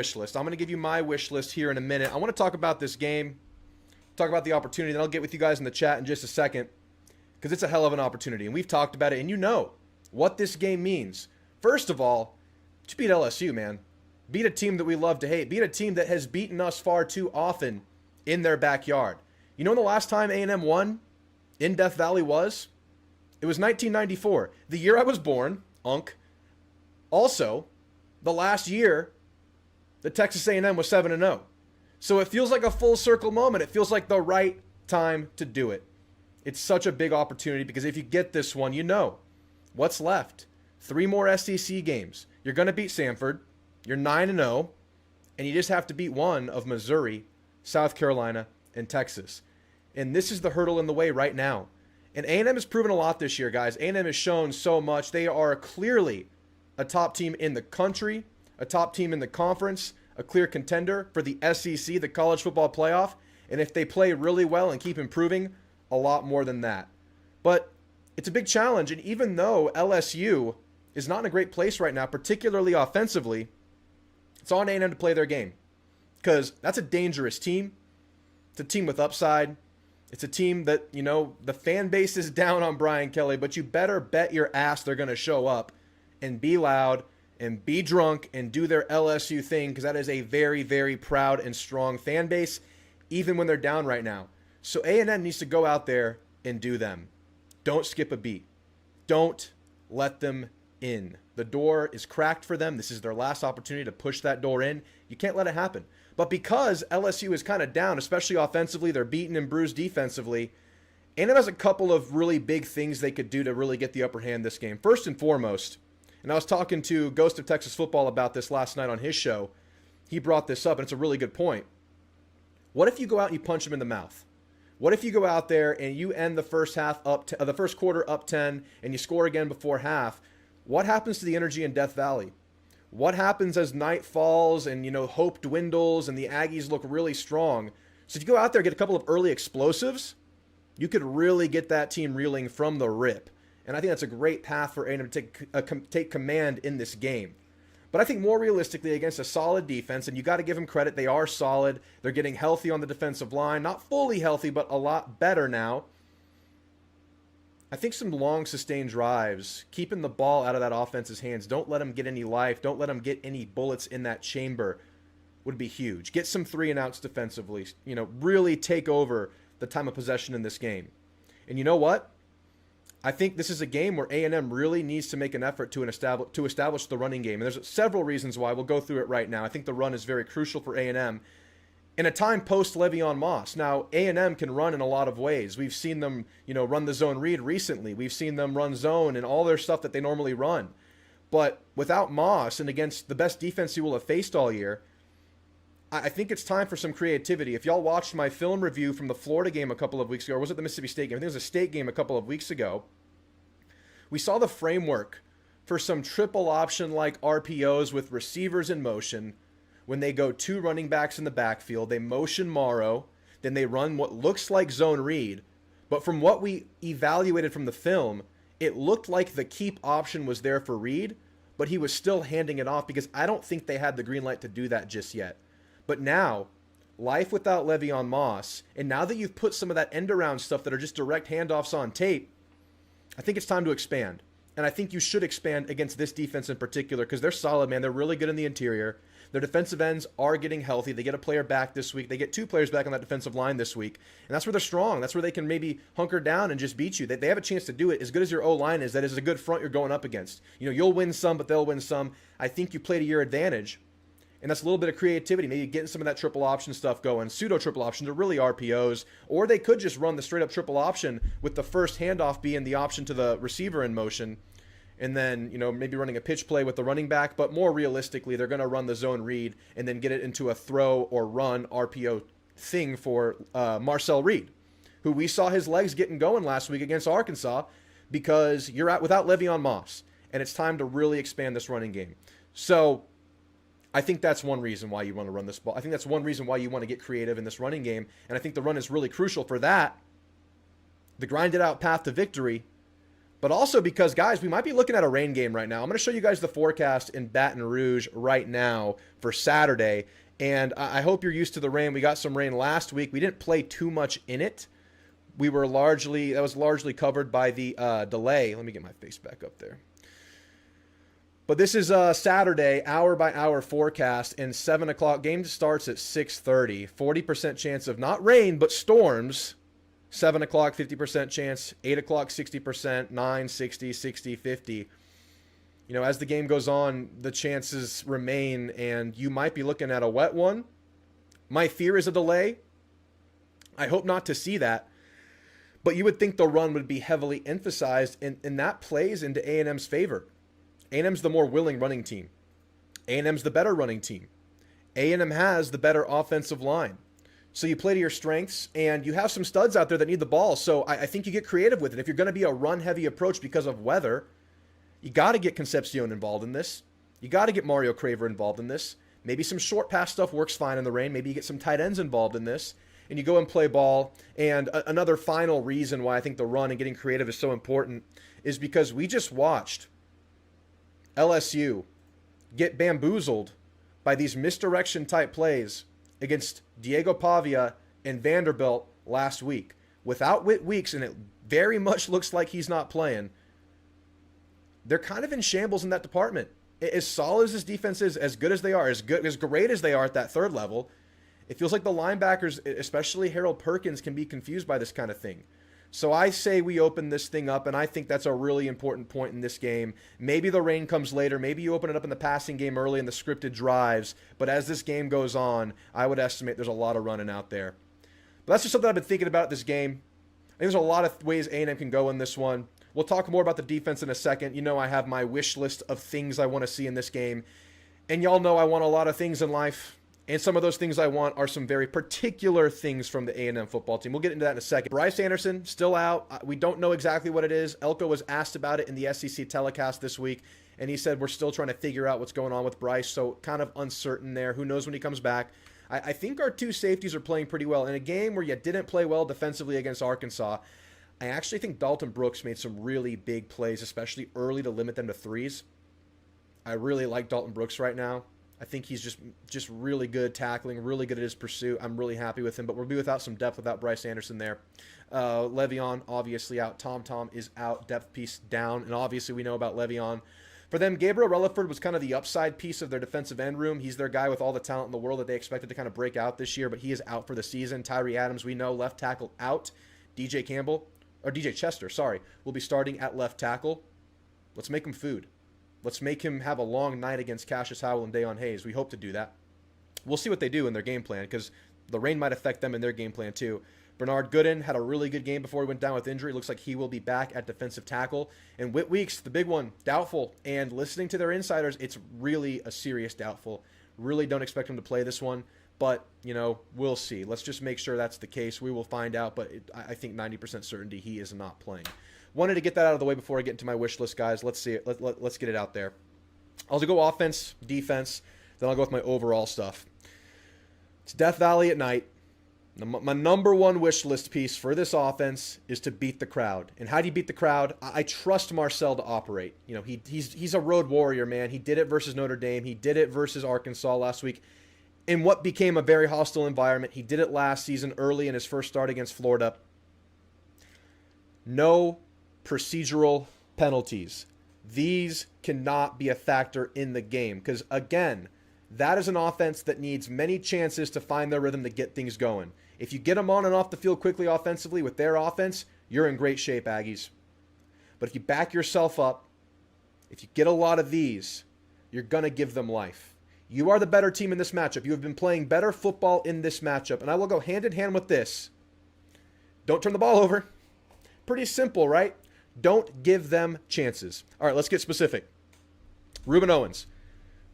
wish list. I'm going to give you my wish list here in a minute. I want to talk about this game, talk about the opportunity, then I'll get with you guys in the chat in just a second because it's a hell of an opportunity, and we've talked about it, and you know what this game means. First of all, just beat LSU, man. Beat a team that we love to hate. Beat a team that has beaten us far too often in their backyard. You know when the last time A&M won in Death Valley was? It was 1994, the year I was born, Unk. Also, the last year that Texas A&M was 7-0. So it feels like a full circle moment. It feels like the right time to do it. It's such a big opportunity because if you get this one, you know what's left. 3 more SEC games. You're going to beat Samford. You're 9-0. And you just have to beat one of Missouri, South Carolina, and Texas. And this is the hurdle in the way right now. And A&M has proven a lot this year, guys. A&M has shown so much. They are clearly a top team in the country, a top team in the conference, a clear contender for the SEC, the college football playoff. And if they play really well and keep improving, a lot more than that. But it's a big challenge. And even though LSU is not in a great place right now, particularly offensively, it's on A&M to play their game. Because that's a dangerous team. It's a team with upside. It's a team that, you know, the fan base is down on Brian Kelly, but you better bet your ass they're going to show up and be loud and be drunk and do their LSU thing, because that is a very, very proud and strong fan base, even when they're down right now. So A&M needs to go out there and do them. Don't skip a beat. Don't let them in. The door is cracked for them. This is their last opportunity to push that door in. You can't let it happen. But because LSU is kind of down, especially offensively, they're beaten and bruised defensively, A&M has a couple of really big things they could do to really get the upper hand this game. First and foremost, and I was talking to Ghost of Texas Football about this last night on his show. He brought this up, and it's a really good point. What if you go out and you punch them in the mouth? What if you go out there and you end the first half the first quarter up 10, and you score again before half? What happens to the energy in Death Valley? What happens as night falls and, you know, hope dwindles and the Aggies look really strong? So if you go out there and get a couple of early explosives, you could really get that team reeling from the rip. And I think that's a great path for A&M to take command in this game. But I think more realistically, against a solid defense, and you got to give them credit, they are solid. They're getting healthy on the defensive line. Not fully healthy, but a lot better now. I think some long, sustained drives, keeping the ball out of that offense's hands, don't let them get any life, don't let them get any bullets in that chamber, would be huge. Get some 3-and-outs defensively. You know, really take over the time of possession in this game. And you know what? I think this is a game where A&M really needs to make an effort to establish the running game. And there's several reasons why. We'll go through it right now. I think the run is very crucial for A&M in a time post-Le'Veon Moss. Now, A&M can run in a lot of ways. We've seen them, you know, run the zone read recently. We've seen them run zone and all their stuff that they normally run. But without Moss and against the best defense he will have faced all year, I think it's time for some creativity. If y'all watched my film review from the Florida game a couple of weeks ago, or was it the Mississippi State game? I think it was a State game a couple of weeks ago. We saw the framework for some triple option-like RPOs with receivers in motion. When they go 2 running backs in the backfield, they motion Morrow, then they run what looks like zone read. But from what we evaluated from the film, it looked like the keep option was there for Reed, but he was still handing it off because I don't think they had the green light to do that just yet. But now, life without Le'Veon Moss, and now that you've put some of that end-around stuff that are just direct handoffs on tape, I think it's time to expand. And I think you should expand against this defense in particular because they're solid, man. They're really good in the interior. Their defensive ends are getting healthy. They get a player back this week. They get 2 players back on that defensive line this week. And that's where they're strong. That's where they can maybe hunker down and just beat you. They have a chance to do it. As good as your O-line is, that is a good front you're going up against. You know, you'll win some, but they'll win some. I think you play to your advantage. And that's a little bit of creativity, maybe getting some of that triple option stuff going. Pseudo triple options are really RPOs. Or they could just run the straight up triple option with the first handoff being the option to the receiver in motion. And then, you know, maybe running a pitch play with the running back. But more realistically, they're going to run the zone read and then get it into a throw or run RPO thing for Marcel Reed, who we saw his legs getting going last week against Arkansas because you're out without Le'Veon Moss. And it's time to really expand this running game. So I think that's one reason why you want to run this ball. I think that's one reason why you want to get creative in this running game. And I think the run is really crucial for that. The grinded out path to victory. but also because, guys, we might be looking at a rain game right now. I'm going to show you guys the forecast in Baton Rouge right now for Saturday, and I hope you're used to the rain. We got some rain last week. We didn't play too much in it. That was largely covered by the delay. Let me get my face back up there. But this is Saturday, hour-by-hour forecast, and 7 o'clock. Game starts at 6:30. 40% chance of not rain, but storms. 7 o'clock, 50% chance. 8 o'clock, 60%. 9, 60, 60, 50. You know, as the game goes on, the chances remain, and you might be looking at a wet one. My fear is a delay. I hope not to see that. But you would think the run would be heavily emphasized, and that plays into A&M's favor. A&M's the more willing running team. A&M's the better running team. A&M has the better offensive line. So you play to your strengths, and you have some studs out there that need the ball. So I think you get creative with it. If you're going to be a run-heavy approach because of weather, you got to get Concepcion involved in this. You got to get Mario Craver involved in this. Maybe some short pass stuff works fine in the rain. Maybe you get some tight ends involved in this, and you go and play ball. And another final reason why I think the run and getting creative is so important is because we just watched LSU get bamboozled by these misdirection type plays against Diego Pavia and Vanderbilt last week. Without Whit Weeks, and it very much looks like he's not playing, they're kind of in shambles in that department. As solid as this defense is, as good as they are, as great as they are at that third level, it feels like the linebackers, especially Harold Perkins, can be confused by this kind of thing. So I say we open this thing up, and I think that's a really important point in this game. Maybe the rain comes later. Maybe you open it up in the passing game early in the scripted drives. But as this game goes on, I would estimate there's a lot of running out there. But that's just something I've been thinking about this game. I think there's a lot of ways A&M can go in this one. We'll talk more about the defense in a second. You know I have my wish list of things I want to see in this game. And y'all know I want a lot of things in life. And some of those things I want are some very particular things from the A&M football team. We'll get into that in a second. Bryce Anderson, still out. We don't know exactly what it is. Elko was asked about it in the SEC telecast this week, and he said we're still trying to figure out what's going on with Bryce, so kind of uncertain there. Who knows when he comes back? I think our two safeties are playing pretty well. In a game where you didn't play well defensively against Arkansas, I actually think Dalton Brooks made some really big plays, especially early to limit them to threes. I really like Dalton Brooks right now. I think he's just really good tackling, really good at his pursuit. I'm really happy with him, but we'll be without some depth without Bryce Anderson there. Le'Veon, obviously out. Tom is out, depth piece down, and obviously we know about Le'Veon. For them, Gabriel Relaford was kind of the upside piece of their defensive end room. He's their guy with all the talent in the world that they expected to kind of break out this year, but he is out for the season. Tyree Adams, we know, left tackle out. DJ Chester, will be starting at left tackle. Let's make him food. Let's make him have a long night against Cassius Howell and Dayon Hayes. We hope to do that. We'll see what they do in their game plan because the rain might affect them in their game plan too. Bernard Gooden had a really good game before he went down with injury. Looks like he will be back at defensive tackle. And Whit Weeks, the big one, doubtful. And listening to their insiders, it's really a serious doubtful. Really don't expect him to play this one. But, we'll see. Let's just make sure that's the case. We will find out. But I think 90% certainty he is not playing. Wanted to get that out of the way before I get into my wish list, guys. Let's see it. Let's get it out there. I'll go offense, defense, then I'll go with my overall stuff. It's Death Valley at night. My number one wish list piece for this offense is to beat the crowd. And how do you beat the crowd? I trust Marcel to operate. He's a road warrior, man. He did it versus Notre Dame. He did it versus Arkansas last week in what became a very hostile environment. He did it last season early in his first start against Florida. No procedural penalties. These cannot be a factor in the game because, again, that is an offense that needs many chances to find their rhythm to get things going. If you get them on and off the field quickly offensively with their offense, you're in great shape, Aggies. But if you back yourself up, if you get a lot of these, you're going to give them life. You are the better team in this matchup. You have been playing better football in this matchup. And I will go hand in hand with this. Don't turn the ball over. Pretty simple, right? Don't give them chances. All right, let's get specific. Ruben Owens.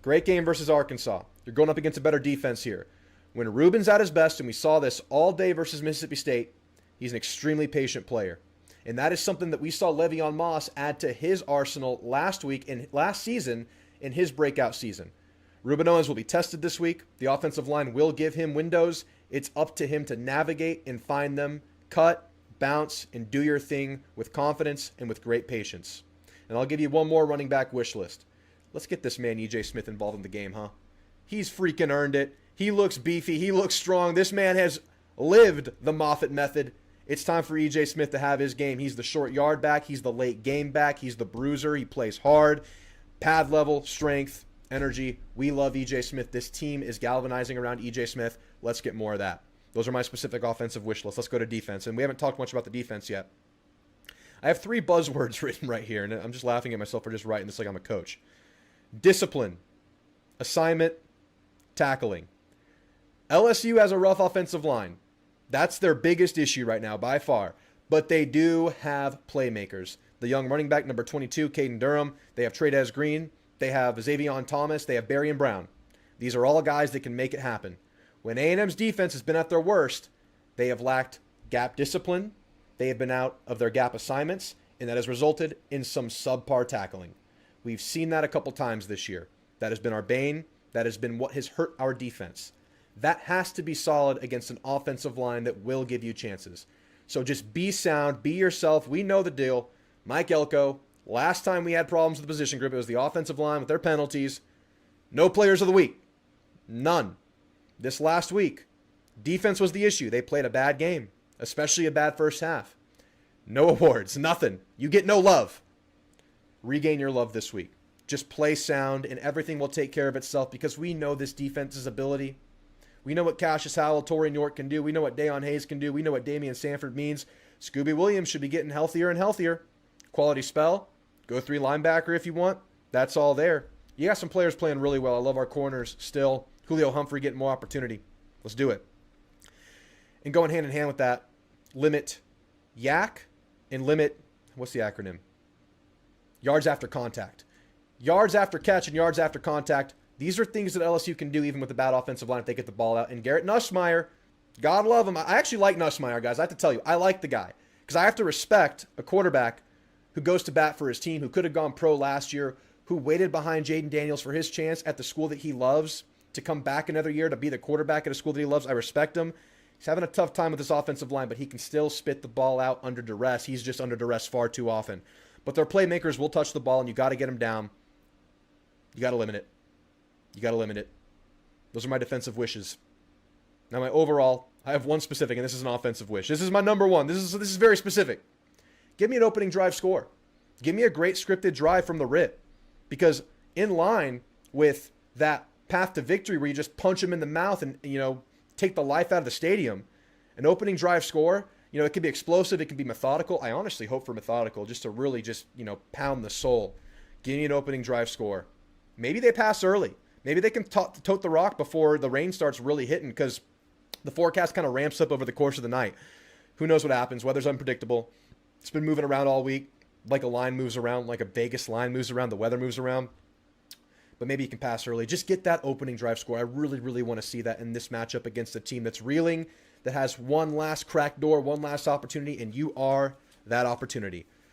Great game versus Arkansas. You're going up against a better defense here. When Ruben's at his best, and we saw this all day versus Mississippi State, he's an extremely patient player. And that is something that we saw Le'Veon Moss add to his arsenal last season in his breakout season. Ruben Owens will be tested this week. The offensive line will give him windows. It's up to him to navigate and find them, cut, bounce, and do your thing with confidence and with great patience. And I'll give you one more running back wish list. Let's get this man E.J. Smith involved in the game, huh? He's freaking earned it. He looks beefy. He looks strong. This man has lived the Moffitt method. It's time for E.J. Smith to have his game. He's the short yard back. He's the late game back. He's the bruiser. He plays hard. Pad level, strength, energy. We love E.J. Smith. This team is galvanizing around E.J. Smith. Let's get more of that. Those are my specific offensive wish lists. Let's go to defense. And we haven't talked much about the defense yet. I have 3 buzzwords written right here, and I'm just laughing at myself for just writing this like I'm a coach. Discipline, assignment, tackling. LSU has a rough offensive line. That's their biggest issue right now by far. But they do have playmakers. The young running back, number 22, Caden Durham. They have Trey'Dez Green. They have Xavion Thomas. They have Berrien Brown. These are all guys that can make it happen. When A&M's defense has been at their worst, they have lacked gap discipline. They have been out of their gap assignments, and that has resulted in some subpar tackling. We've seen that a couple times this year. That has been our bane. That has been what has hurt our defense. That has to be solid against an offensive line that will give you chances. So just be sound, be yourself. We know the deal. Mike Elko, last time we had problems with the position group, it was the offensive line with their penalties. No players of the week. None. This last week, defense was the issue. They played a bad game, especially a bad first half. No awards, nothing. You get no love. Regain your love this week. Just play sound, and everything will take care of itself because we know this defense's ability. We know what Cassius Howell, Torian York can do. We know what Dayon Hayes can do. We know what Damian Sanford means. Scooby Williams should be getting healthier and healthier. Quality spell. Go 3 linebacker if you want. That's all there. You got some players playing really well. I love our corners still. Julio Humphrey getting more opportunity. Let's do it. And going hand in hand with that, limit yak and limit, what's the acronym? Yards after contact. Yards after catch and yards after contact. These are things that LSU can do even with the bad offensive line if they get the ball out. And Garrett Nussmeier, God love him. I actually like Nussmeier, guys. I have to tell you, I like the guy. Because I have to respect a quarterback who goes to bat for his team, who could have gone pro last year, who waited behind Jaden Daniels for his chance at the school that he loves to come back another year to be the quarterback at a school that he loves. I respect him. He's having a tough time with this offensive line, but he can still spit the ball out under duress. He's just under duress far too often. But their playmakers will touch the ball, and you got to get them down. You got to limit it. You got to limit it. Those are my defensive wishes. Now, my overall, I have one specific, and this is an offensive wish. This is my number one. This is very specific. Give me an opening drive score. Give me a great scripted drive from the rip. Because in line with that path to victory where you just punch them in the mouth and, take the life out of the stadium, an opening drive score, it can be explosive. It can be methodical. I honestly hope for methodical just to really pound the soul. Give me an opening drive score. Maybe they pass early. Maybe they can tote the rock before the rain starts really hitting because the forecast kind of ramps up over the course of the night. Who knows what happens? Weather's unpredictable. It's been moving around all week. Like a line moves around, like a Vegas line moves around, the weather moves around. But maybe you can pass early. Just get that opening drive score. I really, really want to see that in this matchup against a team that's reeling, that has one last cracked door, one last opportunity, and you are that opportunity.